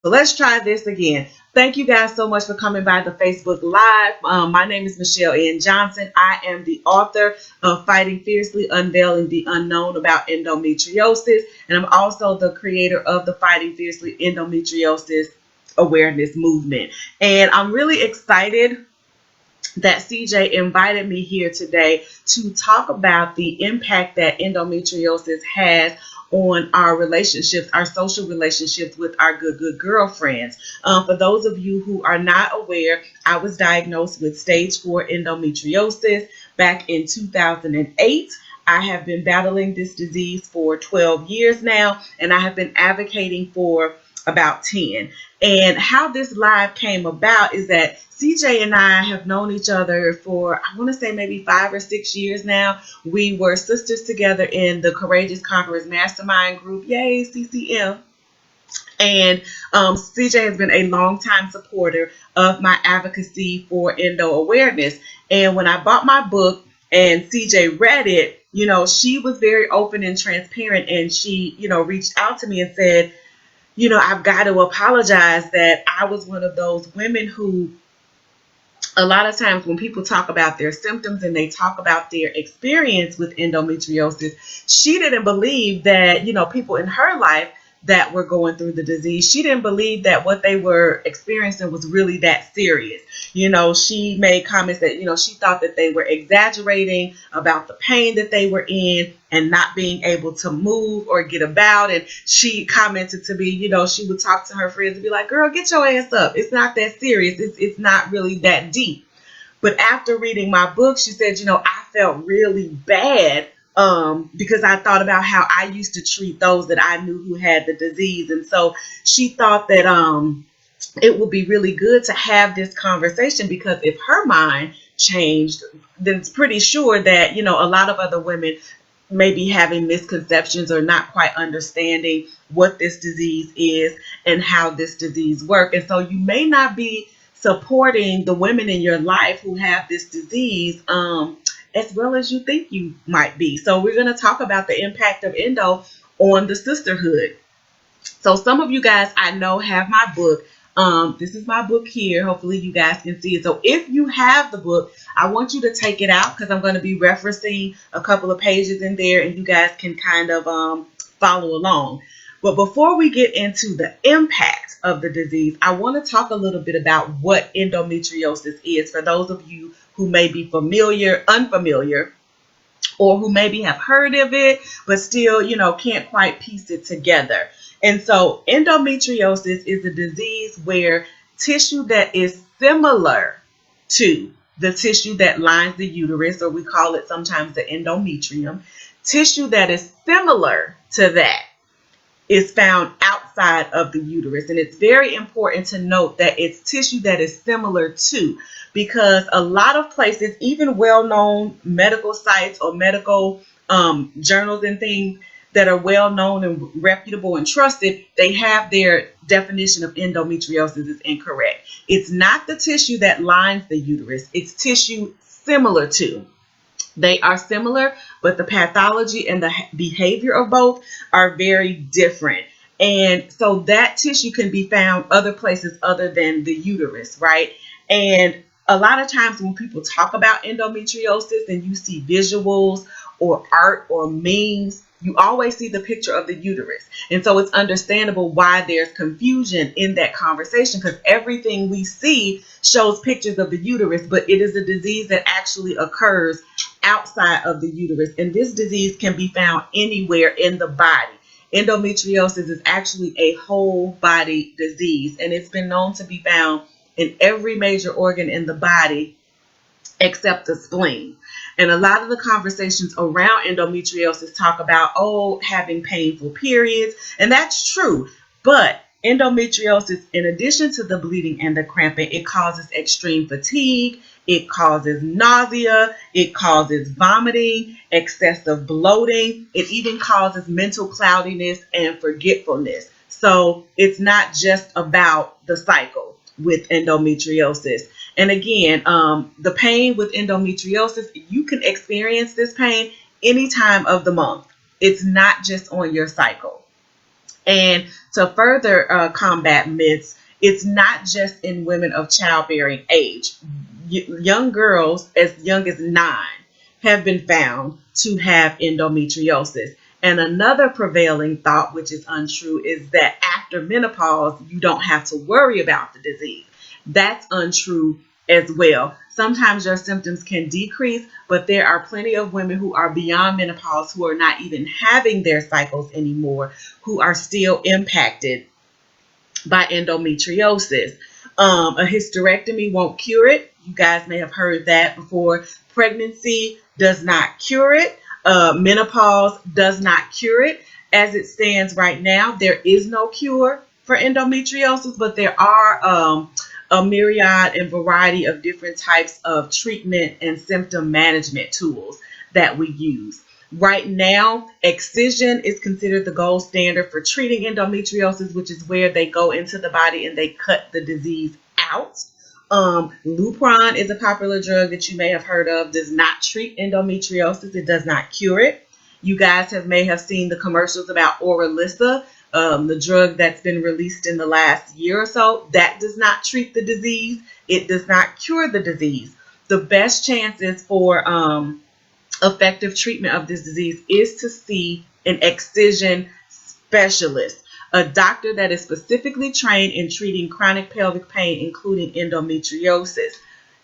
So let's try this again. Thank you guys so much for coming by the Facebook Live. My name is Michelle N. Johnson. I am the author of Fighting Fiercely, Unveiling the Unknown About Endometriosis. And I'm also the creator of the Fighting Fiercely Endometriosis Awareness Movement. And I'm really excited that CJ invited me here today to talk about the impact that endometriosis has on our relationships, our social relationships with our good girlfriends. For those of you who are not aware, I was diagnosed with stage 4 endometriosis back in 2008. I have been battling this disease for 12 years now, and I have been advocating for about 10. And how this live came about is that CJ and I have known each other for, I want to say maybe 5 or 6 years now. We were sisters together in the Courageous Conquerors Mastermind group. Yay, CCM. And CJ has been a longtime supporter of my advocacy for endo awareness. And when I bought my book and CJ read it, you know, she was very open and transparent. And she, you know, reached out to me and said, you know, I've got to apologize that I was one of those women who, a lot of times when people talk about their symptoms and they talk about their experience with endometriosis, she didn't believe that, you know, people in her life that were going through the disease, she didn't believe that what they were experiencing was really that serious. You know, she made comments that, you know, she thought that they were exaggerating about the pain that they were in and not being able to move or get about. And she commented to me, you know, she would talk to her friends and be like, girl, get your ass up. It's not that serious. It's not really that deep. But after reading my book, she said, you know, I felt really bad because I thought about how I used to treat those that I knew who had the disease. And so she thought that it would be really good to have this conversation, because if her mind changed, then it's pretty sure that, you know, a lot of other women may be having misconceptions or not quite understanding what this disease is and how this disease works. And so you may not be supporting the women in your life who have this disease as well as you think you might be. So we're going to talk about the impact of endo on the sisterhood. So some of you guys I know have my book. This is my book here. Hopefully you guys can see it. So if you have the book, I want you to take it out, because I'm going to be referencing a couple of pages in there and you guys can kind of follow along. But before we get into the impact of the disease, I want to talk a little bit about what endometriosis is for those of you who may be familiar, unfamiliar, or who maybe have heard of it, but still, you know, can't quite piece it together. And so endometriosis is a disease where tissue that is similar to the tissue that lines the uterus, or we call it sometimes the endometrium, tissue that is similar to that is found outside of the uterus. And it's very important to note that it's tissue that is similar to, because a lot of places, even well-known medical sites or medical journals and things that are well-known and reputable and trusted, they have their definition of endometriosis is incorrect. It's not the tissue that lines the uterus. It's tissue similar to. They are similar, but the pathology and the behavior of both are very different. And so that tissue can be found other places other than the uterus, right? And a lot of times when people talk about endometriosis and you see visuals or art or memes, you always see the picture of the uterus. And so it's understandable why there's confusion in that conversation, because everything we see shows pictures of the uterus, but it is a disease that actually occurs outside of the uterus. And this disease can be found anywhere in the body. Endometriosis is actually a whole body disease, and it's been known to be found in every major organ in the body except the spleen. And a lot of the conversations around endometriosis talk about, having painful periods. And that's true. But endometriosis, in addition to the bleeding and the cramping, it causes extreme fatigue. It causes nausea. It causes vomiting, excessive bloating. It even causes mental cloudiness and forgetfulness. So it's not just about the cycle with endometriosis. And again, the pain with endometriosis, you can experience this pain any time of the month. It's not just on your cycle. And to further combat myths, it's not just in women of childbearing age. Young girls as young as 9 have been found to have endometriosis. And another prevailing thought, which is untrue, is that after menopause, you don't have to worry about the disease. That's untrue as well. Sometimes your symptoms can decrease, but there are plenty of women who are beyond menopause who are not even having their cycles anymore, who are still impacted by endometriosis. A hysterectomy won't cure it. You guys may have heard that before. Pregnancy does not cure it. Menopause does not cure it. As it stands right now, there is no cure for endometriosis, but there are a myriad and variety of different types of treatment and symptom management tools that we use. Right now, excision is considered the gold standard for treating endometriosis, which is where they go into the body and they cut the disease out. Lupron is a popular drug that you may have heard of. Does not treat endometriosis. It does not cure it. You guys may have seen the commercials about Orilissa, the drug that's been released in the last year or so. That does not treat the disease. It does not cure the disease. The best chances for effective treatment of this disease is to see an excision specialist, a doctor that is specifically trained in treating chronic pelvic pain, including endometriosis.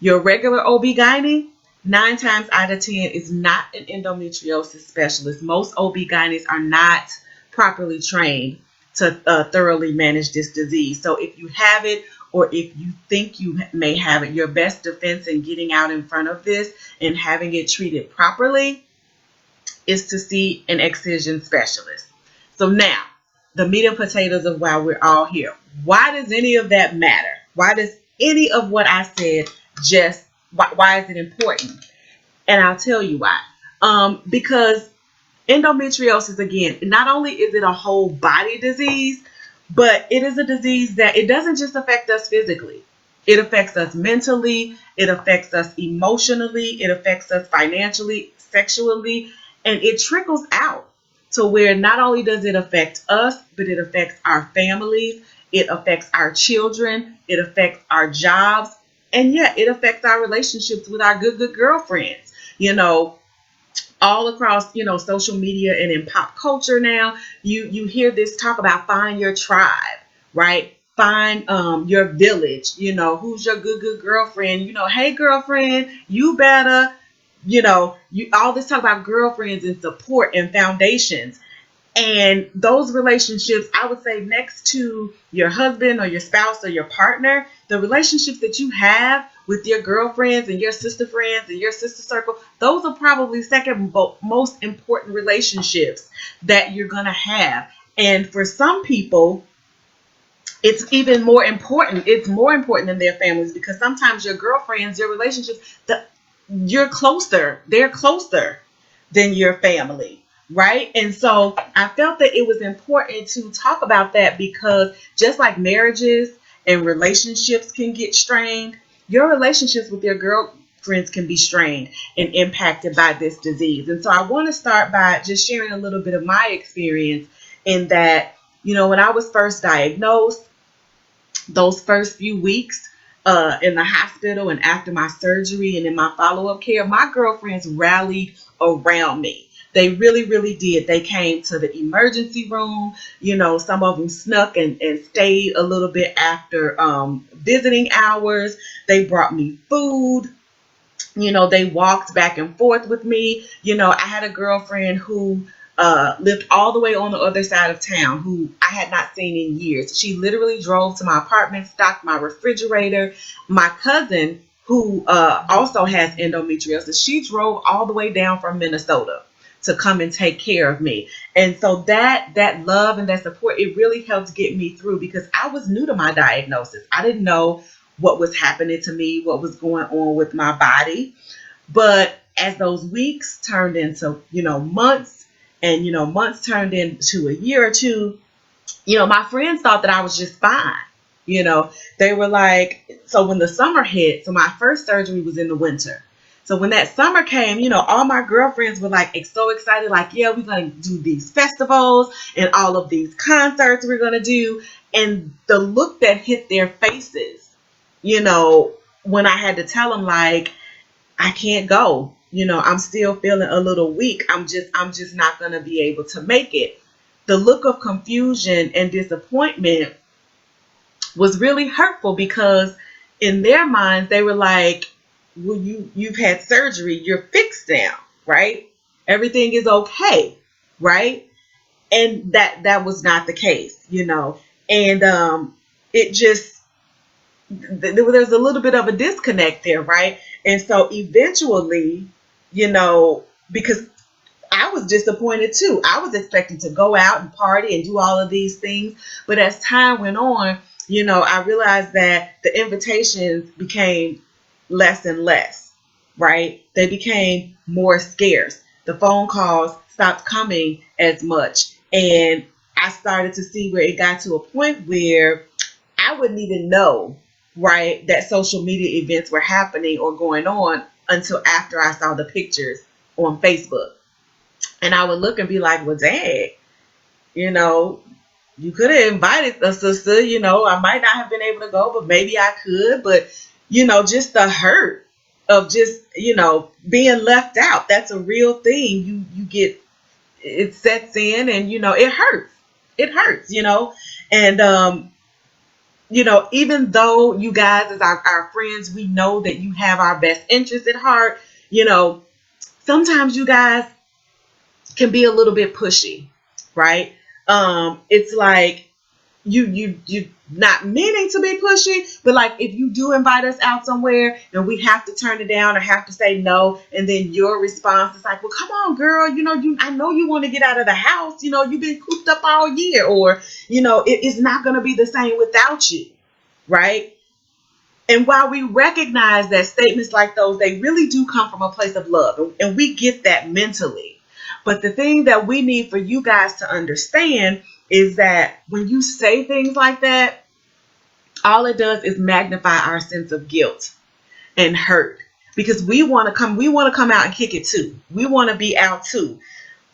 Your regular OB-GYN, 9 times out of 10, is not an endometriosis specialist. Most OB-GYNs are not properly trained to thoroughly manage this disease. So if you have it, or if you think you may have it, your best defense in getting out in front of this and having it treated properly is to see an excision specialist. So now, the meat and potatoes of why we're all here. Why does any of that matter? Why does any of what I said why is it important? And I'll tell you why. Because endometriosis, again, not only is it a whole body disease, but it is a disease that it doesn't just affect us physically. It affects us mentally. It affects us emotionally. It affects us financially, sexually, and it trickles out to where not only does it affect us, but it affects our families. It affects our children. It affects our jobs. And yeah, it affects our relationships with our good girlfriends. All across, social media and in pop culture now, you hear this talk about find your tribe, right? Find your village, who's your good girlfriend, hey girlfriend, you better, all this talk about girlfriends and support and foundations. And those relationships, I would say next to your husband or your spouse or your partner, the relationships that you have with your girlfriends and your sister friends and your sister circle, those are probably second most important relationships that you're going to have. And for some people, it's even more important. It's more important than their families, because sometimes your girlfriends, your relationships, they're closer than your family. Right? And so I felt that it was important to talk about that, because just like marriages and relationships can get strained, your relationships with your girlfriends can be strained and impacted by this disease. And so I want to start by just sharing a little bit of my experience in that, when I was first diagnosed, those first few weeks in the hospital and after my surgery and in my follow-up care, my girlfriends rallied around me. They really, really did. They came to the emergency room. Some of them snuck and stayed a little bit after visiting hours. They brought me food. They walked back and forth with me. I had a girlfriend who lived all the way on the other side of town, who I had not seen in years. She literally drove to my apartment, stocked my refrigerator. My cousin, who also has endometriosis, she drove all the way down from Minnesota to come and take care of me. And so that love and that support, it really helped get me through, because I was new to my diagnosis. I didn't know what was happening to me, what was going on with my body. But as those weeks turned into, months, and, months turned into a year or two, my friends thought that I was just fine. They were like, so when the summer hit, so my first surgery was in the winter. So when that summer came, all my girlfriends were like so excited, like, yeah, we're going to do these festivals and all of these concerts we're going to do. And the look that hit their faces, when I had to tell them, like, I can't go, I'm still feeling a little weak. I'm just not going to be able to make it. The look of confusion and disappointment was really hurtful, because in their minds, they were like, well, you've had surgery, you're fixed now, right? Everything is okay, right? And that was not the case, and it just, there's a little bit of a disconnect there, right? And so eventually, because I was disappointed too. I was expecting to go out and party and do all of these things, but as time went on, I realized that the invitations became less and less, right? They became more scarce. The phone calls stopped coming as much. And I started to see where it got to a point where I wouldn't even know, right, that social media events were happening or going on until after I saw the pictures on Facebook. And I would look and be like, well, dang, you could have invited a sister, I might not have been able to go, but maybe I could. But, just the hurt of just, being left out. That's a real thing. You get, it sets in, and, it hurts. It hurts, And, even though you guys as our friends, we know that you have our best interests at heart, sometimes you guys can be a little bit pushy, right? It's like you not meaning to be pushy, but like if you do invite us out somewhere and we have to turn it down or have to say no, and then your response is like, well, come on, girl, I know you want to get out of the house, you've been cooped up all year, or it's not going to be the same without you, right? And while we recognize that statements like those, they really do come from a place of love, and we get that mentally. But the thing that we need for you guys to understand is that when you say things like that, all it does is magnify our sense of guilt and hurt, because we want to come out and kick it too. We want to be out too.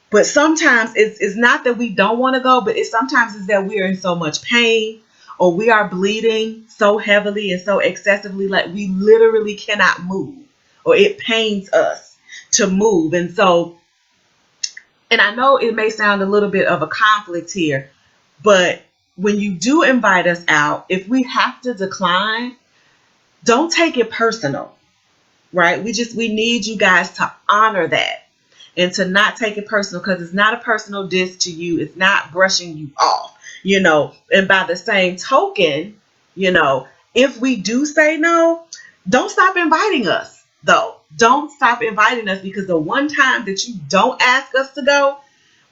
But sometimes it's not that we don't want to go, but sometimes it's that we are in so much pain, or we are bleeding so heavily and so excessively, like we literally cannot move, or it pains us to move. And I know it may sound a little bit of a conflict here, but when you do invite us out, if we have to decline, don't take it personal, right? We need you guys to honor that and to not take it personal, because it's not a personal diss to you. It's not brushing you off, And by the same token, if we do say no, don't stop inviting us, though. Don't stop inviting us, because the one time that you don't ask us to go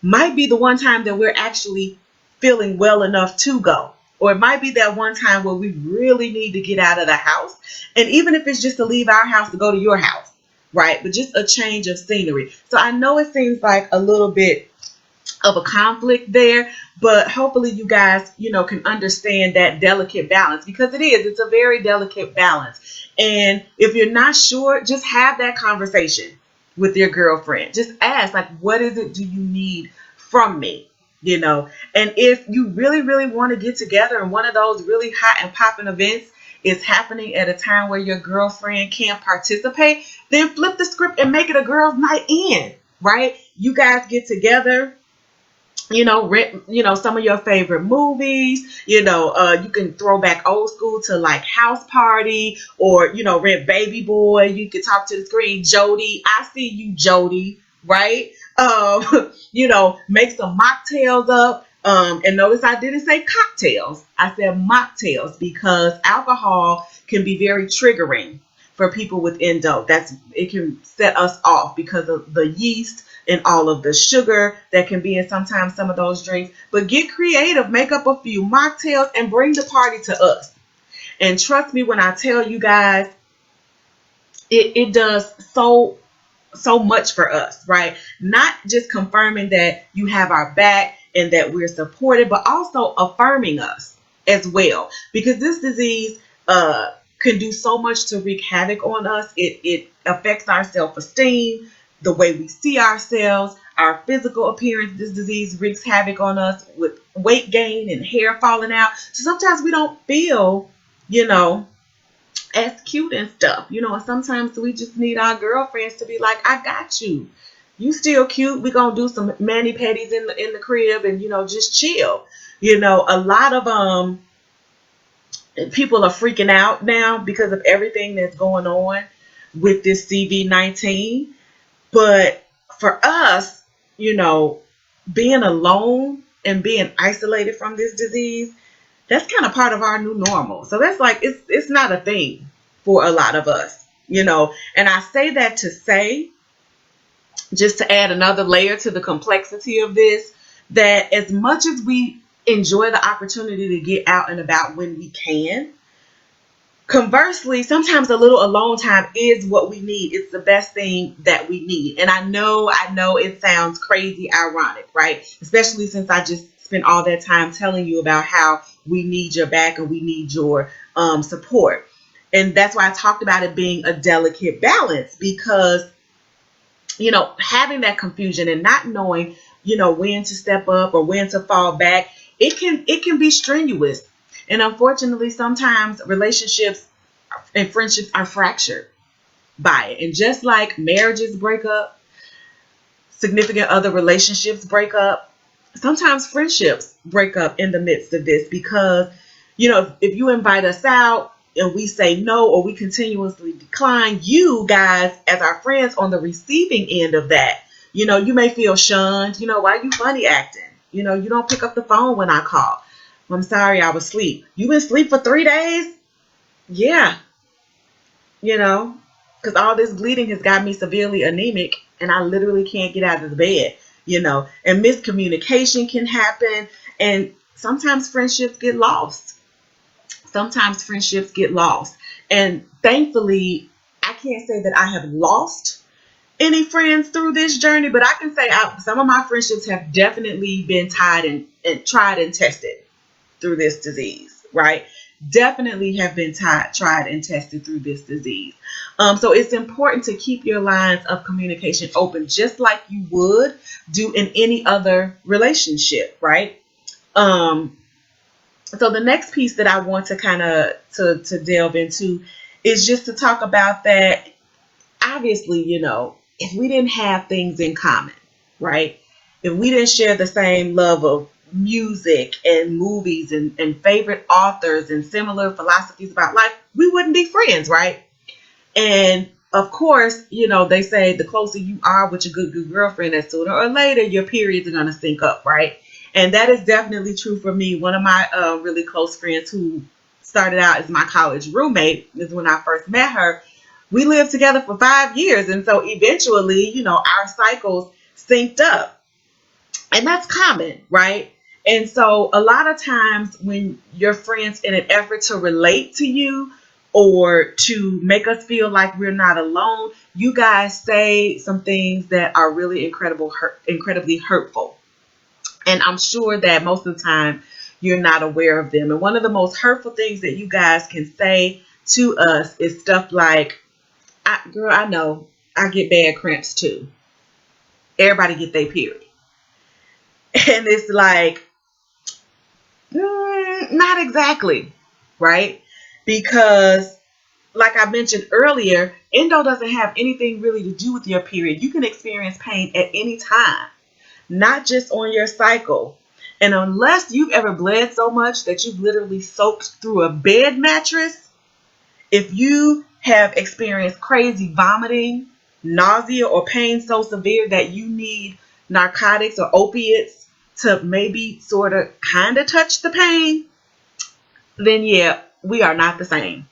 might be the one time that we're actually feeling well enough to go. Or it might be that one time where we really need to get out of the house. And even if it's just to leave our house to go to your house, right? But just a change of scenery. So I know it seems like a little bit of a conflict there, but hopefully you guys, can understand that delicate balance, because it's a very delicate balance. And if you're not sure, just have that conversation with your girlfriend. Just ask, like, what is it do you need from me? And if you really, really want to get together and one of those really hot and popping events is happening at a time where your girlfriend can't participate, then flip the script and make it a girls' night in, right? You guys get together, rent, some of your favorite movies, you can throw back old school to like House Party, or, rent Baby Boy. You can talk to the screen, Jody. I see you, Jody, right? Make some mocktails up. And notice I didn't say cocktails. I said mocktails, because alcohol can be very triggering for people with endo. It can set us off because of the yeast and all of the sugar that can be in sometimes some of those drinks. But get creative, make up a few mocktails and bring the party to us. And trust me when I tell you guys, it does so much for us, right? Not just confirming that you have our back and that we're supported, but also affirming us as well. Because this disease can do so much to wreak havoc on us. It affects our self-esteem, the way we see ourselves, our physical appearance. This disease wreaks havoc on us with weight gain and hair falling out. So sometimes we don't feel, as cute and stuff, and sometimes we just need our girlfriends to be like, I got you. You still cute. We're going to do some mani-pedis in the crib and, just chill. A lot of people are freaking out now because of everything that's going on with this CV-19. But for us, being alone and being isolated from this disease, that's kind of part of our new normal. So that's like, it's not a thing for a lot of us, and I say that to say, just to add another layer to the complexity of this, that as much as we enjoy the opportunity to get out and about when we can, conversely, sometimes a little alone time is what we need. It's the best thing that we need. And I know it sounds crazy ironic, right? Especially since I just spent all that time telling you about how we need your back and we need your support. And that's why I talked about it being a delicate balance, because, having that confusion and not knowing, when to step up or when to fall back, it can be strenuous. And unfortunately, sometimes relationships and friendships are fractured by it. And just like marriages break up, significant other relationships break up, sometimes friendships break up in the midst of this, because, if you invite us out and we say no, or we continuously decline, you guys as our friends on the receiving end of that, you may feel shunned. Why you funny acting? You don't pick up the phone when I call. I'm sorry, I was asleep. You been asleep for 3 days? Yeah. Because all this bleeding has got me severely anemic and I literally can't get out of the bed, and miscommunication can happen. And sometimes friendships get lost. And thankfully, I can't say that I have lost any friends through this journey, but I can say some of my friendships have definitely been tried and tested through this disease, right? Definitely have been tried and tested through this disease. So it's important to keep your lines of communication open, just like you would do in any other relationship, right? So the next piece that I want to kind of to delve into is just to talk about that. Obviously, if we didn't have things in common, right? If we didn't share the same love of music and movies and favorite authors and similar philosophies about life, we wouldn't be friends, right? And of course, they say the closer you are with your good girlfriend, that sooner or later your periods are going to sync up, right? And that is definitely true for me. One of my really close friends who started out as my college roommate, is when I first met her. We lived together for 5 years. And so eventually, our cycles synced up. And that's common, right? And so a lot of times when your friends, in an effort to relate to you or to make us feel like we're not alone, you guys say some things that are really incredibly hurtful. And I'm sure that most of the time you're not aware of them. And one of the most hurtful things that you guys can say to us is stuff like, girl, I know I get bad cramps too. Everybody get their period. And it's like, not exactly, right? Because like I mentioned earlier, endo doesn't have anything really to do with your period. You can experience pain at any time, not just on your cycle. And unless you've ever bled so much that you've literally soaked through a bed mattress, if you have experienced crazy vomiting, nausea, or pain so severe that you need narcotics or opiates to maybe sort of kind of touch the pain, then yeah, we are not the same.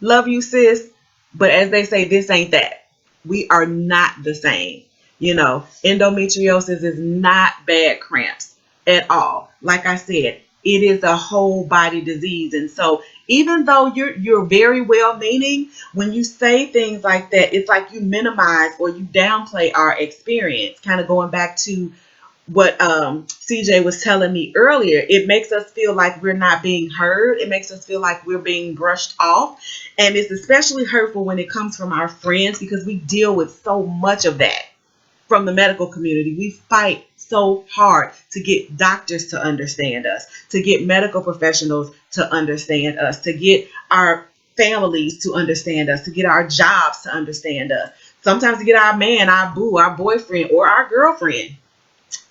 Love you, sis. But as they say, this ain't that. We are not the same. Endometriosis is not bad cramps at all. Like I said, it is a whole body disease. And so even though you're very well meaning, when you say things like that, it's like you minimize or you downplay our experience. Kind of going back to what CJ was telling me earlier, it makes us feel like we're not being heard. It makes us feel like we're being brushed off. And it's especially hurtful when it comes from our friends, because we deal with so much of that from the medical community. We fight so hard to get doctors to understand us, to get medical professionals to understand us, to get our families to understand us, to get our jobs to understand us. Sometimes to get our man, our boo, our boyfriend, or our girlfriend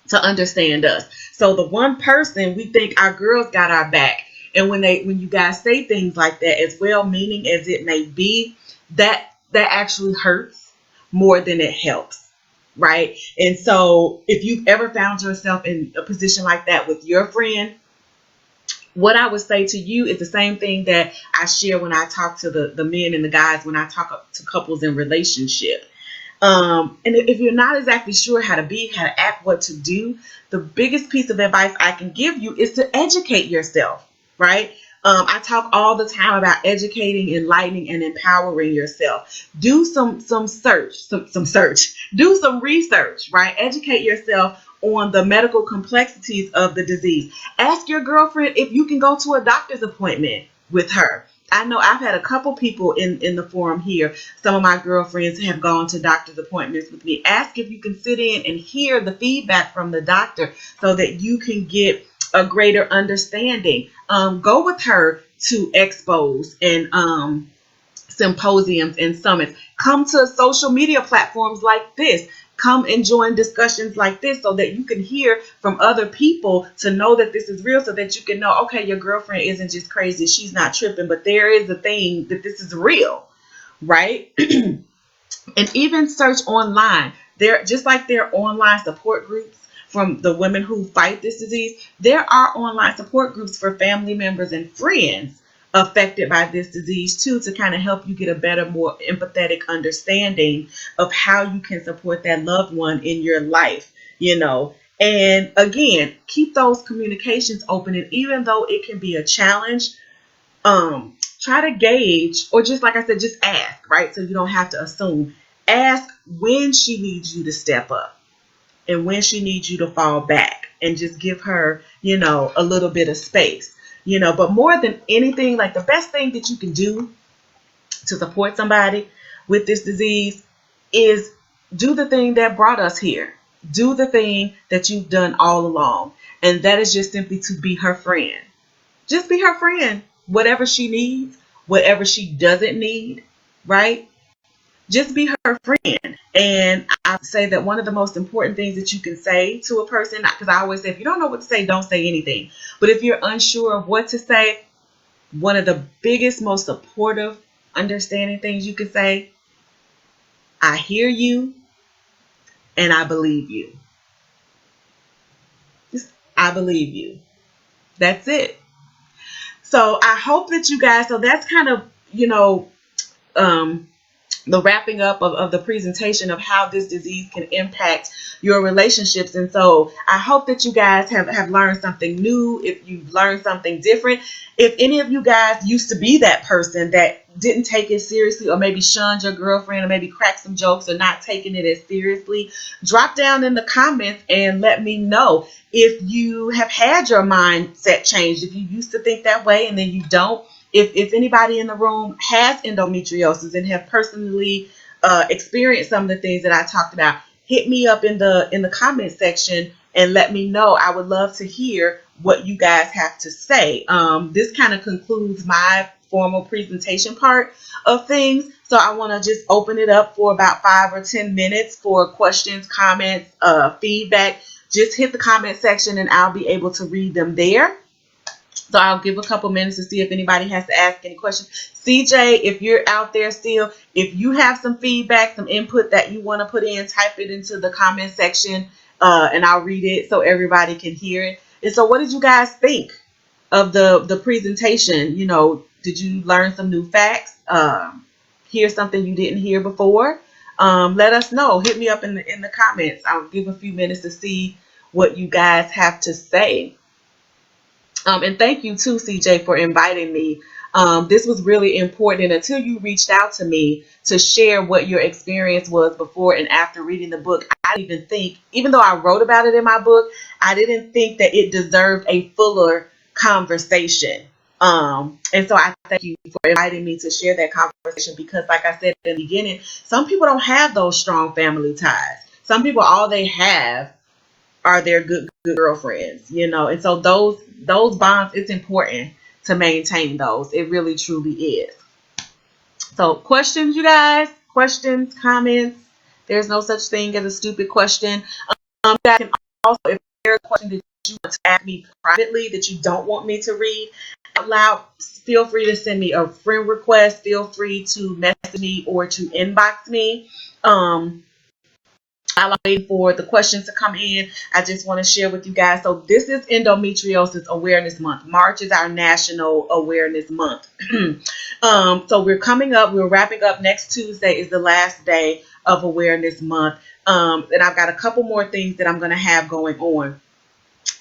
to understand us. So the one person we think our girls got our back, and when you guys say things like that, as well meaning as it may be, that actually hurts more than it helps, right? And so if you've ever found yourself in a position like that with your friend, what I would say to you is the same thing that I share when I talk to the men and the guys, when I talk to couples in relationship. And if you're not exactly sure how to act, what to do, the biggest piece of advice I can give you is to educate yourself, right? I talk all the time about educating, enlightening, and empowering yourself. Do some search, do some research, right? Educate yourself on the medical complexities of the disease. Ask your girlfriend if you can go to a doctor's appointment with her. I know I've had a couple people in the forum here. Some of my girlfriends have gone to doctor's appointments with me. Ask if you can sit in and hear the feedback from the doctor so that you can get a greater understanding. Go with her to expos and symposiums and summits. Come to social media platforms like this. Come and join discussions like this so that you can hear from other people to know that this is real, so that you can know, okay, your girlfriend isn't just crazy. She's not tripping, but there is a thing that this is real, right? And even search online. Just like there are online support groups from the women who fight this disease, there are online support groups for family members and friends affected by this disease too, to kind of help you get a better, more empathetic understanding of how you can support that loved one in your life, And again, keep those communications open. And even though it can be a challenge, try to gauge, or just like I said, just ask, right? So you don't have to assume. Ask when she needs you to step up and when she needs you to fall back, and just give her, a little bit of space. But more than anything, like, the best thing that you can do to support somebody with this disease is do the thing that brought us here. Do the thing that you've done all along. And that is just simply to be her friend. Just be her friend. Whatever she needs, whatever she doesn't need, right? Just be her friend. And I say that one of the most important things that you can say to a person, because I always say, if you don't know what to say, don't say anything. But if you're unsure of what to say, one of the biggest, most supportive, understanding things you can say, I hear you and I believe you. Just, I believe you. That's it. So I hope that you guys, so that's kind of, the wrapping up of the presentation of how this disease can impact your relationships. And so I hope that you guys have learned something new. If you've learned something different, if any of you guys used to be that person that didn't take it seriously, or maybe shunned your girlfriend, or maybe cracked some jokes, or not taking it as seriously, drop down in the comments and let me know if you have had your mindset changed, if you used to think that way and then you don't. If anybody in the room has endometriosis and have personally experienced some of the things that I talked about, hit me up in the comment section and let me know. I would love to hear what you guys have to say. This kind of concludes my formal presentation part of things. So I want to just open it up for about 5 or 10 minutes for questions, comments, feedback. Just hit the comment section and I'll be able to read them there. So I'll give a couple minutes to see if anybody has to ask any questions. CJ, if you're out there still, if you have some feedback, some input that you want to put in, type it into the comment section and I'll read it so everybody can hear it. And so what did you guys think of the presentation? Did you learn some new facts? Hear something you didn't hear before? Let us know. Hit me up in the comments. I'll give a few minutes to see what you guys have to say. And thank you too, CJ, for inviting me This was really important. And until you reached out to me to share what your experience was before and after reading the book, I didn't even think, even though I wrote about it in my book, I didn't think that it deserved a fuller conversation. And so I thank you for inviting me to share that conversation, because like I said in the beginning, some people don't have those strong family ties. Some people, all they have are their good girlfriends, and so those bonds, it's important to maintain those. It really truly is. So questions, you guys? Questions, comments? There's no such thing as a stupid question. You guys can also, if there's a question that you want to ask me privately that you don't want me to read out loud, feel free to send me a friend request. Feel free to message me or to inbox me. I'm waiting for the questions to come in. I just want to share with you guys. So this is Endometriosis Awareness Month. March is our National Awareness Month. So we're coming up. We're wrapping up. Next Tuesday is the last day of Awareness Month. And I've got a couple more things that I'm going to have going on.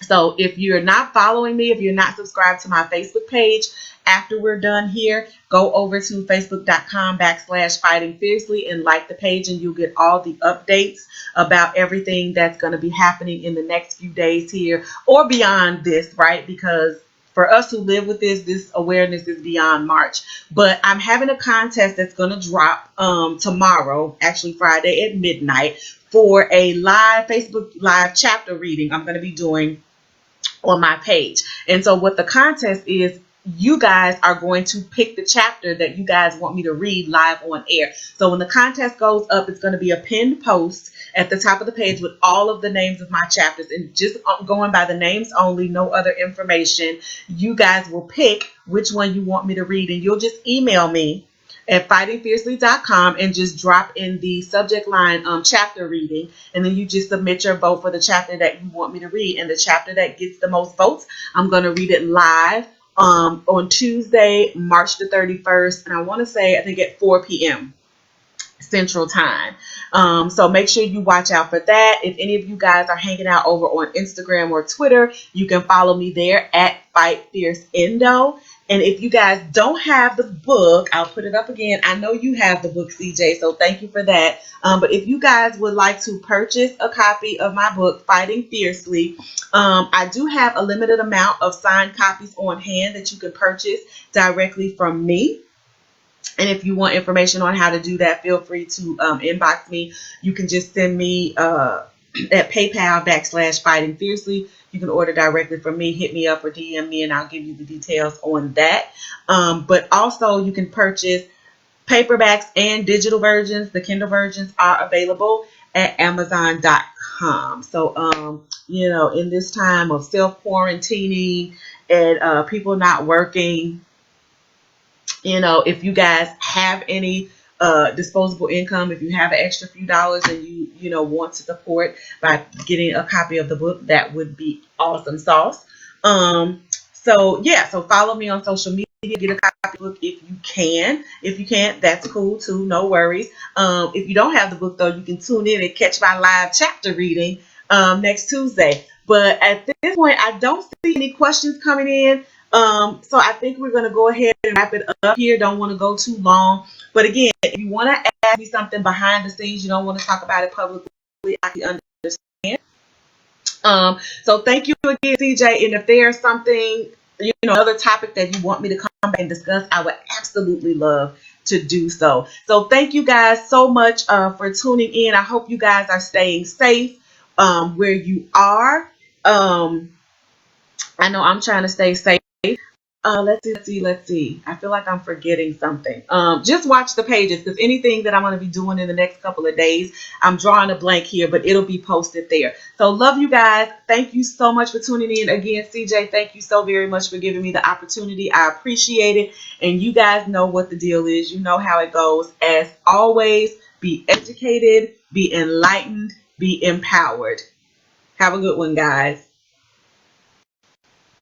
So if you're not following me, if you're not subscribed to my Facebook page, after we're done here, go over to facebook.com/fighting fiercely and like the page, and you'll get all the updates about everything that's going to be happening in the next few days here or beyond this, right? Because for us who live with this awareness is beyond March. But I'm having a contest that's going to drop tomorrow, actually Friday at midnight, for a live Facebook live chapter reading I'm going to be doing on my page. And so what the contest is, you guys are going to pick the chapter that you guys want me to read live on air. So when the contest goes up, it's going to be a pinned post at the top of the page with all of the names of my chapters, and just going by the names only, no other information. You guys will pick which one you want me to read, and you'll just email me at fightingfiercely.com and just drop in the subject line chapter reading, and then you just submit your vote for the chapter that you want me to read. And the chapter that gets the most votes, I'm going to read it live on Tuesday, March the 31st, and I think at 4 p.m. Central Time. So make sure you watch out for that. If any of you guys are hanging out over on Instagram or Twitter, you can follow me there at Fight Fierce Endo. And if you guys don't have the book, I'll put it up again. I know you have the book, CJ, so thank you for that. But if you guys would like to purchase a copy of my book, Fighting Fiercely, I do have a limited amount of signed copies on hand that you can purchase directly from me. And if you want information on how to do that, feel free to inbox me. You can just send me at PayPal/Fighting Fiercely. You can order directly from me, hit me up or DM me, and I'll give you the details on that. But also you can purchase paperbacks and digital versions. The Kindle versions are available at Amazon.com. So, in this time of self-quarantining and people not working, if you guys have any disposable income, if you have an extra few dollars and you want to support by getting a copy of the book, that would be awesome sauce. So follow me on social media, get a copy of the book if you can. If you can't, that's cool too, no worries. If you don't have the book though, you can tune in and catch my live chapter reading next Tuesday. But at this point, I don't see any questions coming in. So I think we're going to go ahead and wrap it up here. Don't want to go too long. But again, if you want to ask me something behind the scenes, you don't want to talk about it publicly, I can understand. So thank you again, CJ. And if there's something, another topic that you want me to come back and discuss, I would absolutely love to do so. So thank you guys so much for tuning in. I hope you guys are staying safe where you are. I know I'm trying to stay safe. Let's see. I feel like I'm forgetting something. Just watch the pages, because anything that I'm going to be doing in the next couple of days, I'm drawing a blank here, but it'll be posted there. So love you guys. Thank you so much for tuning in. Again, CJ, thank you so very much for giving me the opportunity. I appreciate it. And you guys know what the deal is. You know how it goes. As always, be educated, be enlightened, be empowered. Have a good one, guys.